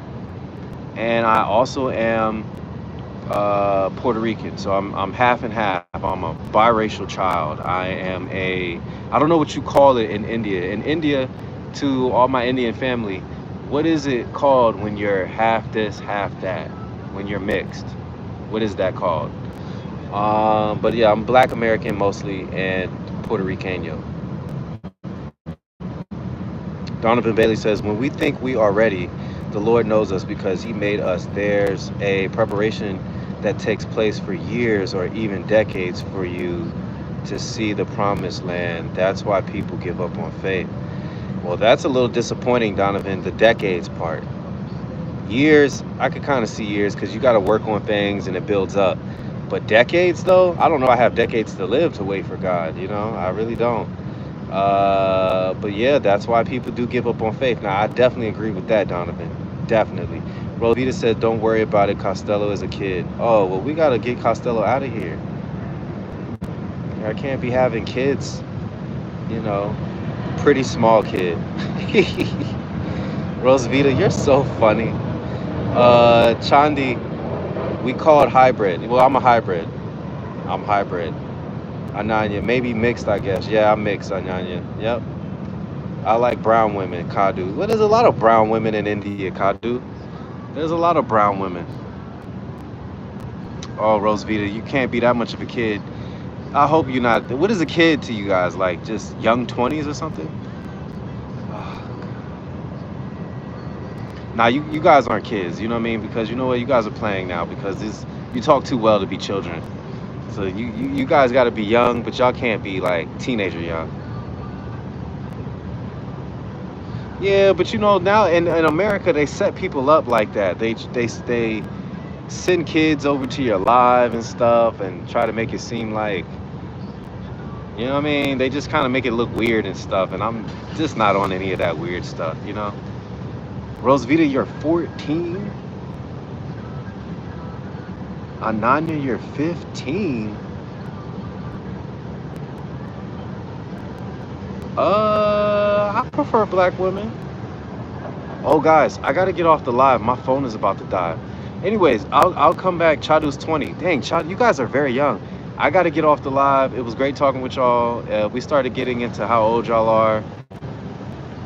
and I also am Puerto Rican. So I'm half and half. I'm a biracial child. I don't know what you call it in India. In India, to all my Indian family, what is it called when you're half this, half that? When you're mixed, what is that called? But yeah, I'm Black American mostly and Puerto Ricano. Donovan Bailey says, when we think we are ready, the Lord knows us because he made us. There's a preparation that takes place for years or even decades for you to see the promised land. That's why people give up on faith. Well, that's a little disappointing, Donovan, the decades part. Years, I could kind of see years because you got to work on things and it builds up. But decades, though, I don't know. I have decades to live to wait for God. You know, I really don't. But yeah, that's why people do give up on faith. Now, I definitely agree with that, Donovan. Definitely. Rosita said, don't worry about it. Costello is a kid. Oh, well, we got to get Costello out of here. I can't be having kids, you know, pretty small kid. Rosavita, you're so funny. Chandi, we call it hybrid. Well, I'm a hybrid. I'm hybrid. Ananya, maybe mixed, I guess. Yeah, I'm mixed, Ananya. Yep. I like brown women, Kadu. Well, there's a lot of brown women in India, Kadu. There's a lot of brown women. Oh, Rosavita, you can't be that much of a kid. I hope you're not. What is a kid to you guys? Like just young 20s or something? Now, you guys aren't kids, you know what I mean? Because you know what? You guys are playing now because you talk too well to be children. So you guys got to be young, but y'all can't be like teenager young. Yeah, but you know, now in America, they set people up like that. They send kids over to your live and stuff and try to make it seem like, you know what I mean? They just kind of make it look weird and stuff. And I'm just not on any of that weird stuff, you know? Rosavita, you're 14? Ananya, you're 15? I prefer black women. Oh, guys, I gotta get off the live. My phone is about to die. Anyways, I'll come back. Chadu's 20. Dang, Chadu, you guys are very young. I gotta get off the live. It was great talking with y'all. We started getting into how old y'all are.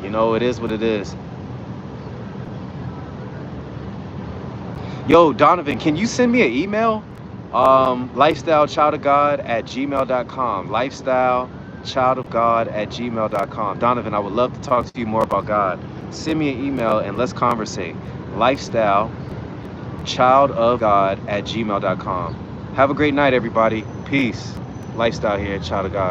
You know, it is what it is. Yo, Donovan, can you send me an email? Lifestylechildofgod@gmail.com. Lifestylechildofgod@gmail.com. Donovan, I would love to talk to you more about God. Send me an email and let's conversate. Lifestylechildofgod@gmail.com. Have a great night, everybody. Peace. Lifestyle here at Child of God.